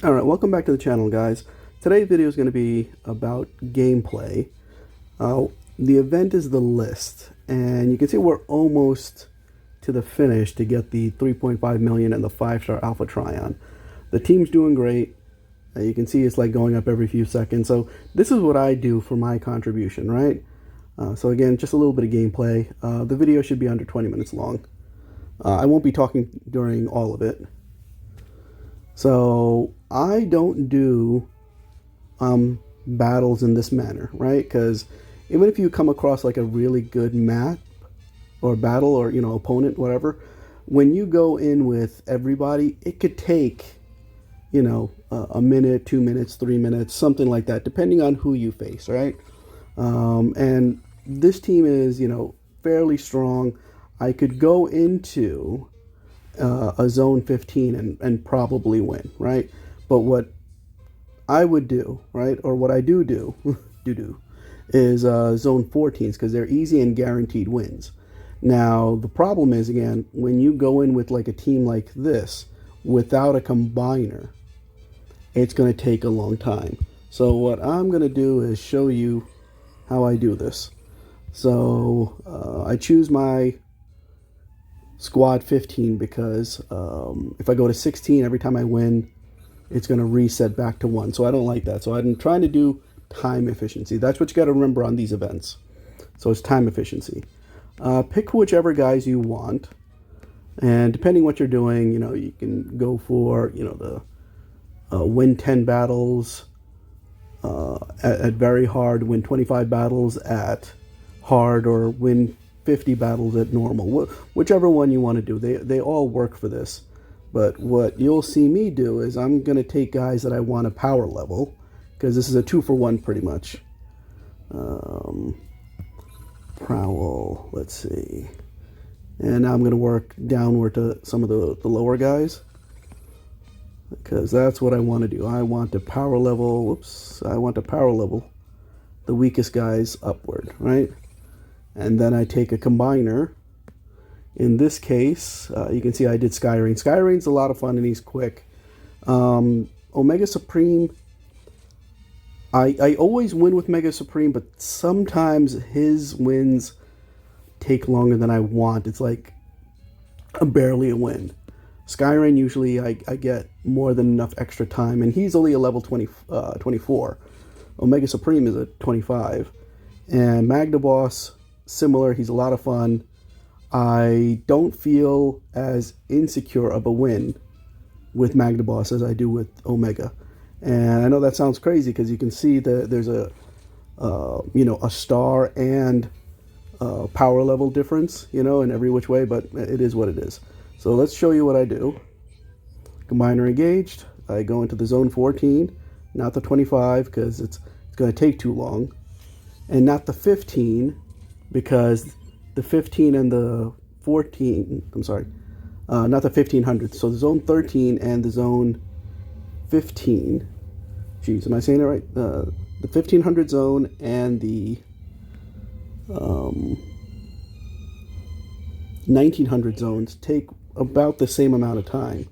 Alright, welcome back to the channel, guys. Today's video is going to be about gameplay. The event is the list, and you can see we're almost to the finish to get the 3.5 million and the 5-star Alpha Trion. The team's doing great. You can see it's like going up every few seconds. So this is what I do for my contribution, right? So again, just a little bit of gameplay. The video should be under 20 minutes long. I won't be talking during all of it. So I don't do battles in this manner, right? Because even if you come across like a really good map or battle or, opponent, whatever, when you go in with everybody, it could take, a minute, 2 minutes, 3 minutes, something like that, depending on who you face, right? And this team is, fairly strong. I could go into a zone 15 and probably win, right? But what I would do, right, or what I do is zone 14s because they're easy and guaranteed wins. Now the problem is, again, when you go in with like a team like this without a combiner, it's going to take a long time. So what I'm going to do is show you how I do this. So I choose my squad 15 because if I go to 16 every time I win, it's going to reset back to 1. So I don't like that. So I'm trying to do time efficiency. That's what you got to remember on these events. So it's time efficiency. Pick whichever guys you want, and depending what you're doing, you can go for the win 10 battles at very hard, win 25 battles at hard, or win 50 battles at normal. Whichever one you want to do, they all work for this. But what you'll see me do is I'm going to take guys that I want to power level, because this is a 2-for-1 pretty much. Prowl, let's see. And now I'm going to work downward to some of the lower guys, because that's what I want to do. I want to power level, I want to power level the weakest guys upward, right? And then I take a combiner. In this case, you can see I did Skyrain. Skyrain's a lot of fun and he's quick. Omega Supreme, I always win with Mega Supreme, but sometimes his wins take longer than I want. It's like barely a win. Skyrain, usually I get more than enough extra time, and he's only a level 24. Omega Supreme is a 25. And Magnaboss, similar, he's a lot of fun. I don't feel as insecure of a win with Magnaboss as I do with Omega. And I know that sounds crazy because you can see that there's a star and power level difference, in every which way, but it is what it is. So let's show you what I do. Combiner engaged. I go into the zone 14, not the 25 because it's going to take too long, and not the 15 because the 15 and the 14, I'm sorry, not the 1500. So the zone 13 and the zone 15, geez, am I saying it right? The 1500 zone and the 1900 zones take about the same amount of time.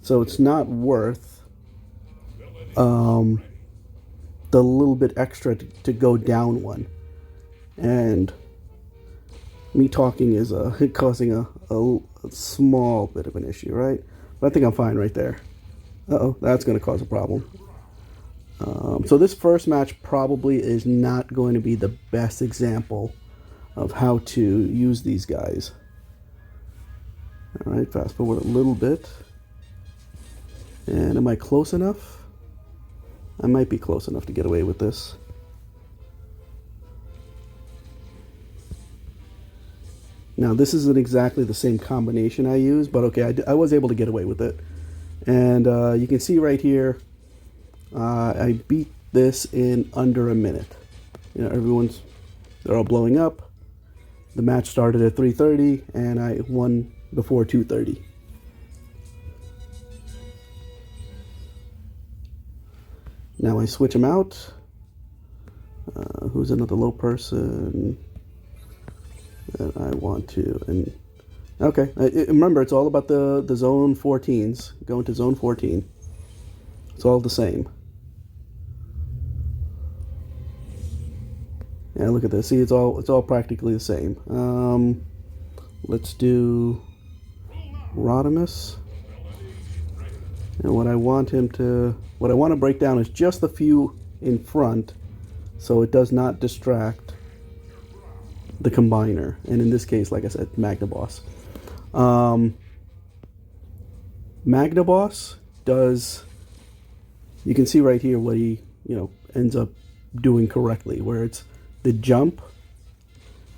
So it's not worth the little bit extra to go down one. And me talking is causing a small bit of an issue, right? But I think I'm fine right there. Uh-oh, that's going to cause a problem. So this first match probably is not going to be the best example of how to use these guys. All right, fast forward a little bit. And am I close enough? I might be close enough to get away with this. Now, this isn't exactly the same combination I use, but okay, I was able to get away with it. And you can see right here, I beat this in under a minute. They're all blowing up. The match started at 3:30, and I won before 2:30. Now I switch them out. Who's another low person that I want to? And okay, remember it's all about the zone 14s. Going to zone 14. It's all the same. Yeah, look at this. See, it's all practically the same. Let's do Rodimus. And what I want to break down is just the few in front, so it does not distract the combiner. And in this case, like I said, Magnaboss. Magnaboss does. You can see right here what he ends up doing correctly, where it's the jump,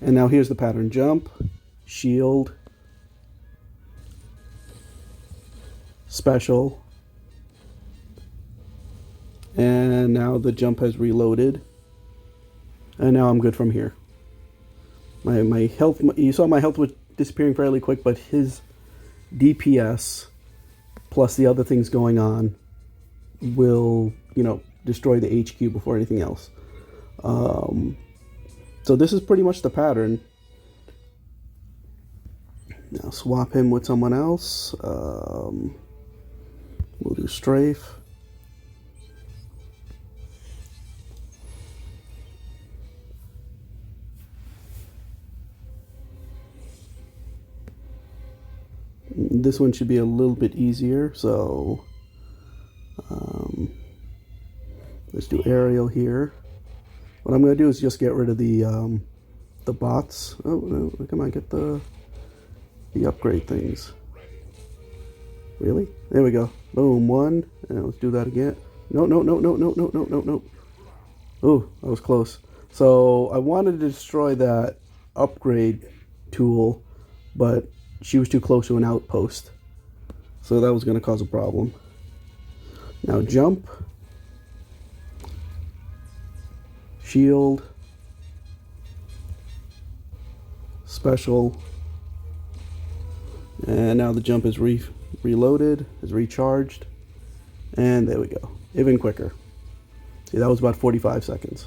and now here's the pattern: jump, shield, special, and now the jump has reloaded, and now I'm good from here. My health, you saw my health was disappearing fairly quick, but his DPS plus the other things going on will destroy the HQ before anything else. So this is pretty much the pattern. Now swap him with someone else. We'll do Strafe. This one should be a little bit easier, so let's do Aerial here. What I'm going to do is just get rid of the bots. Oh no! Come on, get the upgrade things. Really? There we go. Boom, one. And let's do that again. No. Oh, that was close. So I wanted to destroy that upgrade tool, but she was too close to an outpost. So that was going to cause a problem. Now jump. Shield. Special. And now the jump is reloaded, is recharged. And there we go. Even quicker. See, that was about 45 seconds.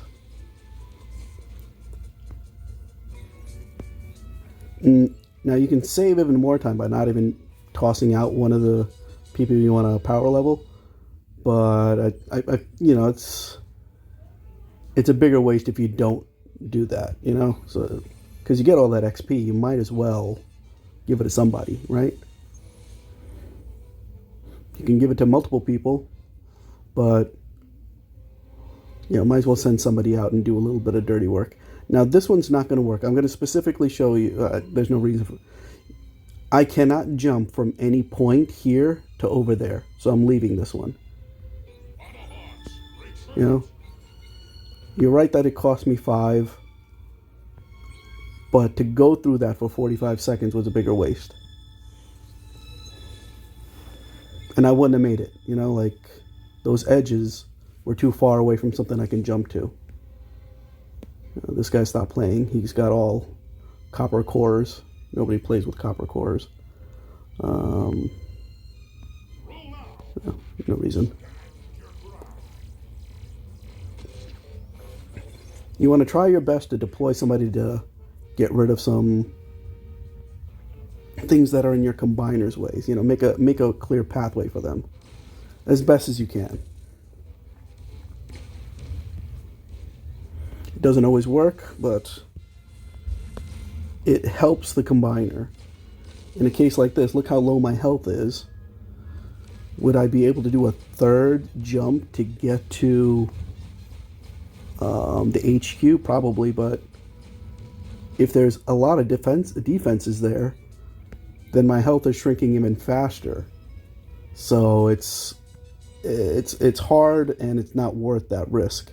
Now you can save even more time by not even tossing out one of the people you want to power level. But it's a bigger waste if you don't do that, So because you get all that XP, you might as well give it to somebody, right? You can give it to multiple people, but might as well send somebody out and do a little bit of dirty work. Now this one's not going to work. I'm going to specifically show you. There's no reason for. I cannot jump from any point here to over there, so I'm leaving this one. You're right that it cost me 5, but to go through that for 45 seconds was a bigger waste. And I wouldn't have made it, like those edges were too far away from something I can jump to. This guy stopped playing. He's got all copper cores. Nobody plays with copper cores. No reason. You want to try your best to deploy somebody to get rid of some things that are in your combiner's ways. Make a clear pathway for them as best as you can. It doesn't always work, but it helps the combiner. In a case like this, look how low my health is. Would I be able to do a third jump to get to the HQ? Probably, but if there's a lot of defenses there, then my health is shrinking even faster. So it's hard, and it's not worth that risk.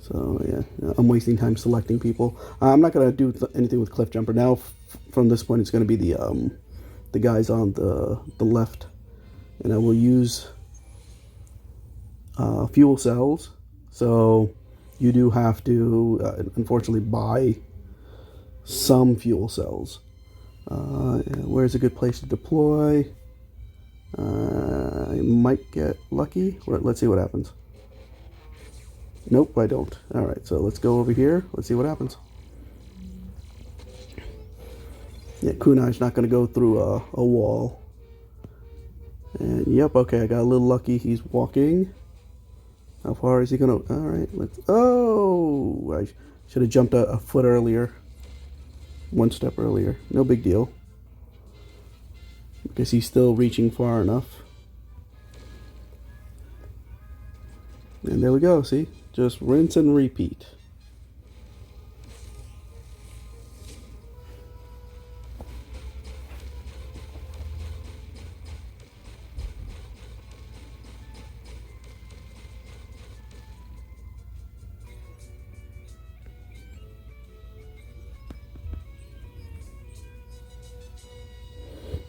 So yeah, I'm wasting time selecting people. I'm not going to do anything with Cliff Jumper now. From this point, it's going to be the guys on the left, and I will use fuel cells. So you do have to, unfortunately, buy some fuel cells. Where's a good place to deploy? I might get lucky. Let's see what happens. Nope, I don't. Alright, so let's go over here. Let's see what happens. Yeah, Kunai's not going to go through a wall. And yep, okay, I got a little lucky. He's walking. How far is he gonna? All right, let's. Oh, I should have jumped a foot earlier. One step earlier. No big deal. Because he's still reaching far enough. And there we go, see? Just rinse and repeat.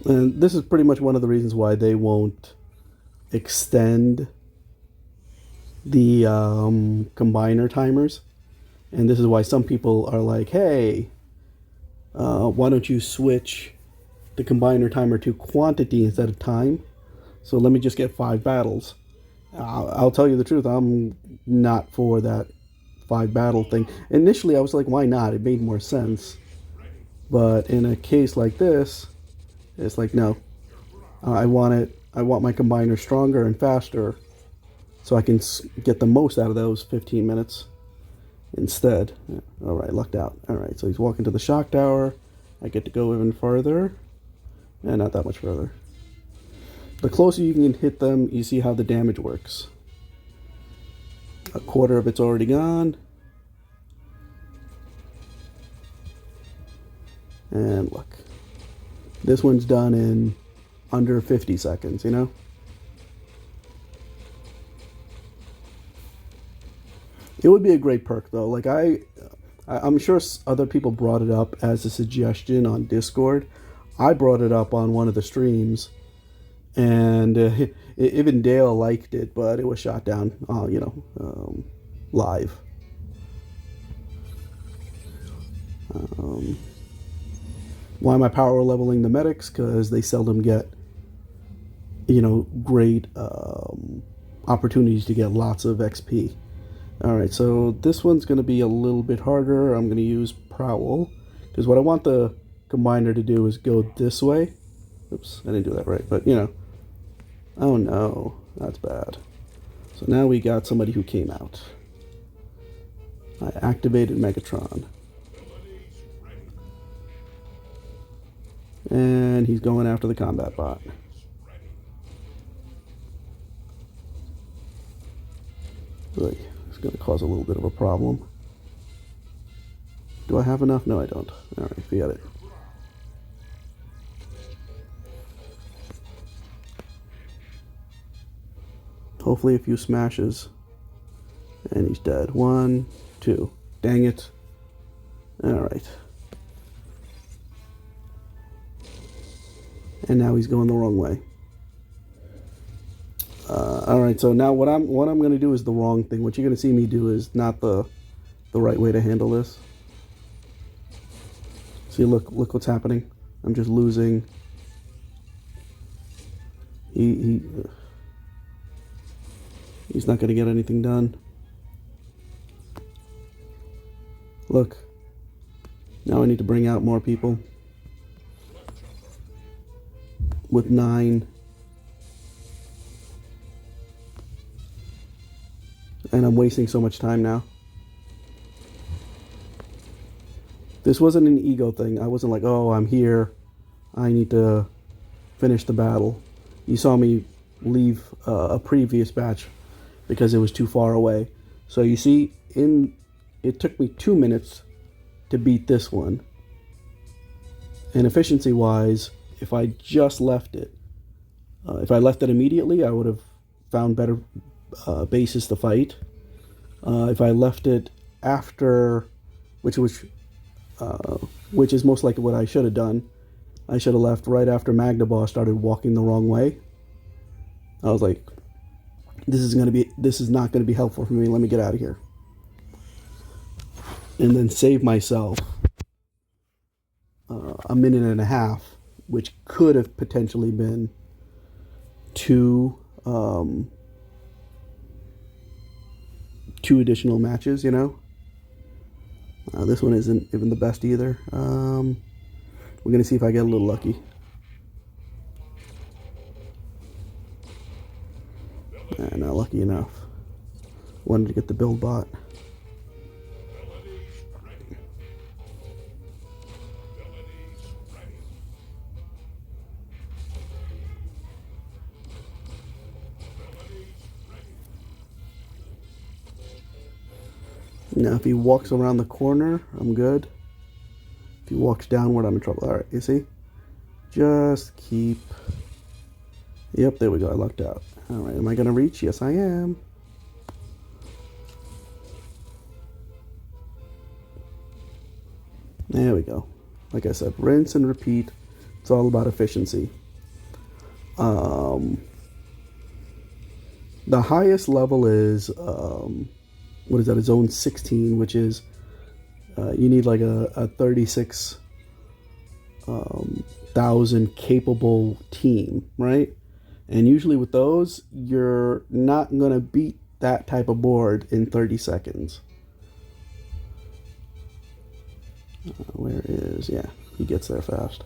And this is pretty much one of the reasons why they won't extend the combiner timers. And this is why some people are like, hey, why don't you switch the combiner timer to quantity instead of time? So let me just get 5 battles. I'll tell you the truth, I'm not for that 5 battle thing. Initially, I was like, why not? It made more sense. But in a case like this, it's like, no. I want my combiner stronger and faster so I can get the most out of those 15 minutes instead. All right, lucked out. All right, so he's walking to the shock tower. I get to go even further. And not that much further. The closer you can hit them, you see how the damage works. A quarter of it's already gone. And look. This one's done in under 50 seconds, you know? It would be a great perk, though. Like, I'm sure other people brought it up as a suggestion on Discord. I brought it up on one of the streams. And even Dale liked it, but it was shot down, live. Why am I power leveling the medics? Because they seldom get, great opportunities to get lots of XP. Alright, so this one's going to be a little bit harder. I'm going to use Prowl. Because what I want the combiner to do is go this way. Oops, I didn't do that right, but, Oh no, that's bad. So now we got somebody who came out. I activated Megatron. And he's going after the combat bot. Really, it's going to cause a little bit of a problem. Do I have enough? No, I don't. Alright, forget it. Hopefully a few smashes. And he's dead. 1, 2. Dang it. Alright. And now he's going the wrong way. Alright, so now what I'm going to do is the wrong thing. What you're going to see me do is not the right way to handle this. See, look what's happening. I'm just losing. He's not going to get anything done. Look. Now I need to bring out more people. With 9. And I'm wasting so much time now. This wasn't an ego thing. I wasn't like, oh, I'm here. I need to finish the battle. You saw me leave a previous batch because it was too far away. So you see, it took me 2 minutes to beat this one. And efficiency-wise, if I just left it, if I left it immediately, I would have found better bases to fight. If I left it after, which is most likely what I should have done, I should have left right after Magnaboss started walking the wrong way. I was like, this is not going to be helpful for me. Let me get out of here. And then save myself a minute and a half, which could have potentially been 2 additional matches, This one isn't even the best either. We're going to see if I get a little lucky. Not lucky enough. Wanted to get the build bot. Now if he walks around the corner, I'm good. If he walks downward, I'm in trouble. Alright, you see? Just keep... Yep, there we go. I lucked out. Alright, am I going to reach? Yes, I am. There we go. Like I said, rinse and repeat. It's all about efficiency. The highest level is, what is that, a zone 16, which is, you need like a 36,000 capable team, right? And usually with those, you're not going to beat that type of board in 30 seconds. Where is, yeah, he gets there fast.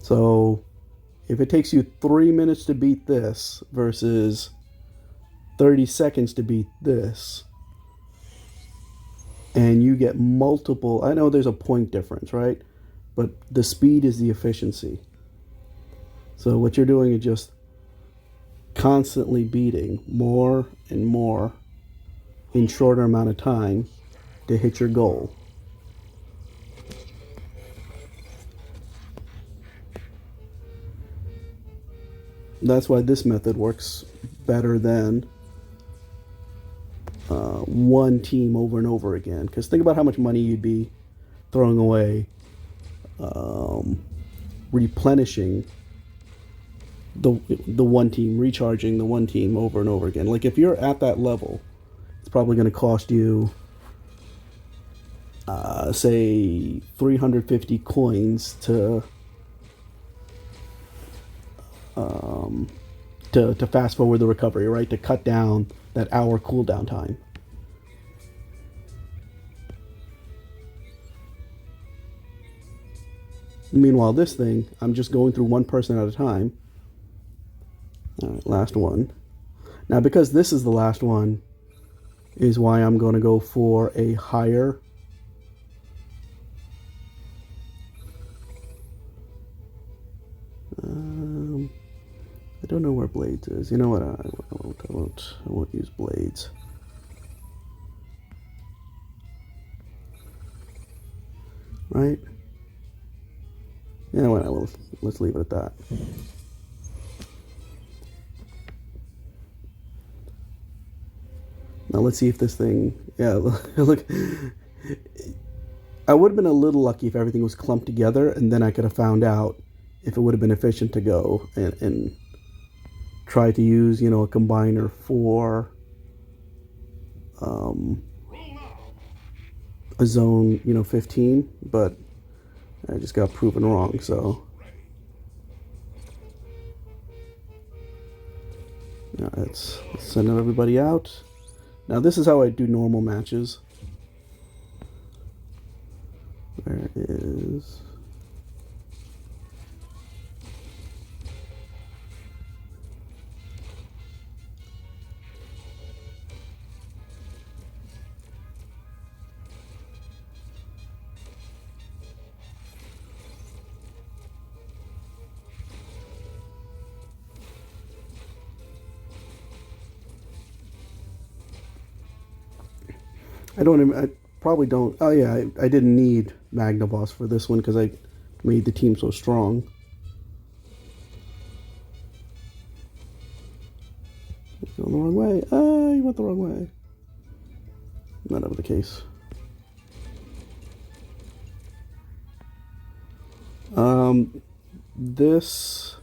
So if it takes you 3 minutes to beat this versus 30 seconds to beat this, and you get multiple, I know there's a point difference, right? But the speed is the efficiency. So what you're doing is just constantly beating more and more in shorter amount of time to hit your goal. That's why this method works better than one team over and over again. Because think about how much money you'd be throwing away replenishing the one team, recharging the one team over and over again. Like if you're at that level, it's probably going to cost you, say, 350 coins to fast forward the recovery, right? To cut down that hour cooldown time. Meanwhile, this thing, I'm just going through one person at a time. All right, last one. Now, because this is the last one, is why I'm going to go for a higher I don't know where Blades is. You know what? I won't use Blades. Right? You know what? Let's leave it at that. Now let's see if this thing. Yeah, look. I would have been a little lucky if everything was clumped together, and then I could have found out if it would have been efficient to go and try to use, you know, a combiner for a zone, you know, 15, but I just got proven wrong, so. Now let's send everybody out. Now this is how I do normal matches. Where is... I probably don't. Oh yeah, I didn't need Magnavoss for this one because I made the team so strong. Going the wrong way. Ah, you went the wrong way. Not ever the case. This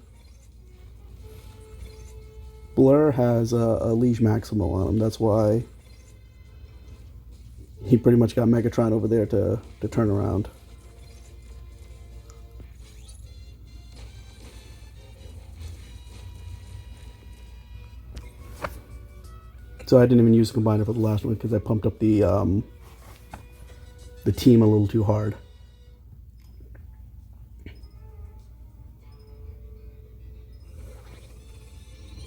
Blur has a Liege Maximo on him. That's why he pretty much got Megatron over there to turn around. So I didn't even use the combiner for the last one because I pumped up the team a little too hard.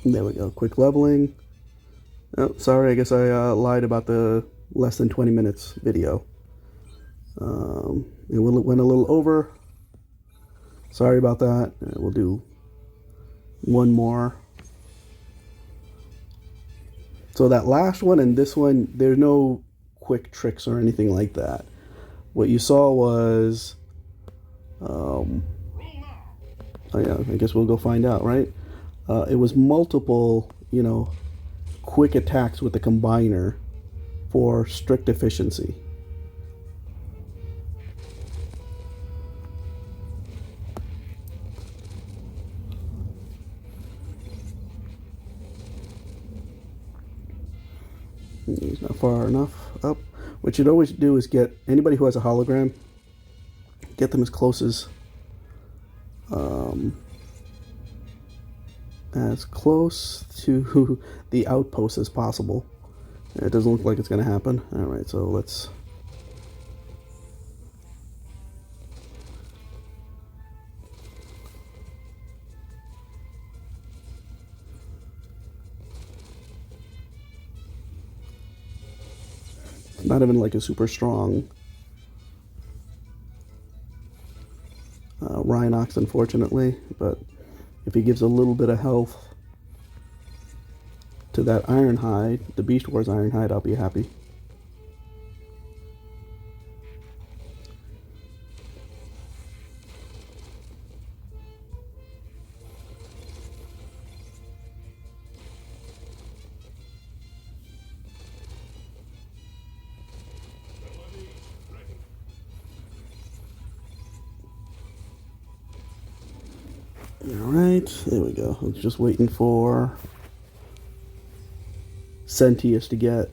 There we go. Quick leveling. Oh, sorry, I guess I lied about the less than 20 minutes video. It went a little over. Sorry about that. We'll do one more. So that last one and this one, there's no quick tricks or anything like that. What you saw was, oh yeah, I guess we'll go find out, right? It was multiple, quick attacks with the combiner for strict efficiency. He's not far enough up. What you'd always do is get anybody who has a hologram, get them as close as to the outpost as possible. It doesn't look like it's going to happen. All right, so let's. It's not even like a super strong Rhinox, unfortunately, but if he gives a little bit of health to that Ironhide, the Beast Wars Ironhide, I'll be happy. Alright, there we go. I was just waiting for Sentius to get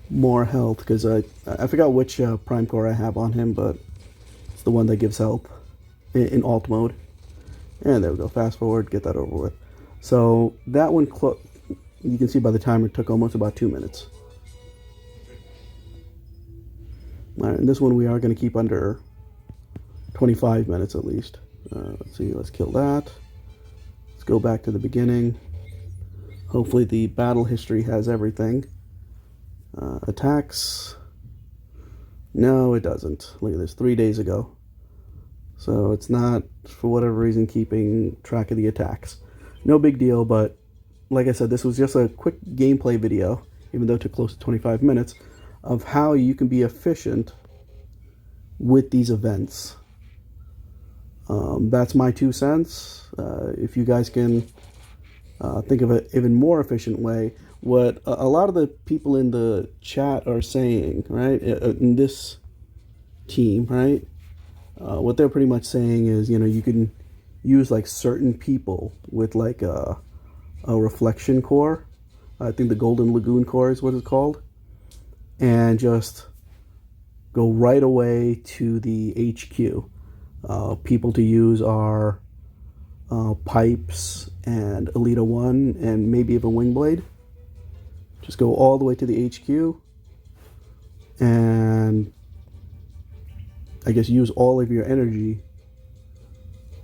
more health, because I forgot which Prime Core I have on him, but it's the one that gives health in alt mode. And there we go, fast forward, get that over with. So that one, you can see by the timer, it took almost about 2 minutes. Alright, and this one we are going to keep under 25 minutes at least. Let's see, let's kill that. Let's go back to the beginning. Hopefully the battle history has everything. Attacks. No, it doesn't. Look at this, 3 days ago. So it's not, for whatever reason, keeping track of the attacks. No big deal, but like I said, this was just a quick gameplay video, even though it took close to 25 minutes, of how you can be efficient with these events. That's my 2 cents. If you guys can think of an even more efficient way, what a lot of the people in the chat are saying, right, in this team, right, what they're pretty much saying is, you can use like certain people with like a reflection core. I think the Golden Lagoon core is what it's called, and just go right away to the HQ. People to use are Pipes and Elita 1 and maybe even Wingblade. Just go all the way to the HQ and I guess use all of your energy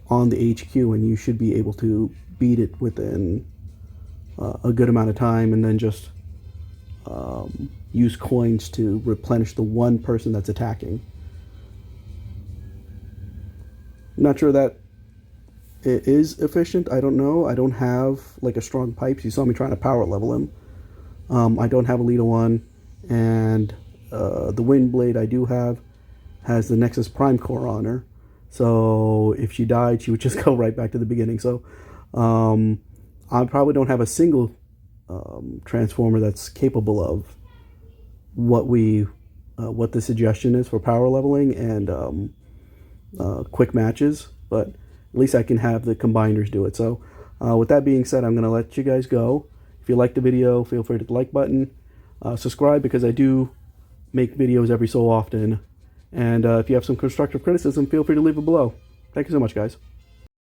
on the HQ, and you should be able to beat it within a good amount of time, and then just use coins to replenish the one person that's attacking. I'm not sure that it is efficient. I don't know. I don't have like a strong Pipes. You saw me trying to power level him. I don't have Elita 1, and the Windblade I do have has the Nexus Prime Core on her. So if she died, she would just go right back to the beginning. So I probably don't have a single Transformer that's capable of what the suggestion is for power leveling and quick matches, but at least I can have the combiners do it. So with that being said, I'm going to let you guys go. If you like the video, feel free to hit the like button, subscribe, because I do make videos every so often, and if you have some constructive criticism, feel free to leave it below. Thank you so much, guys.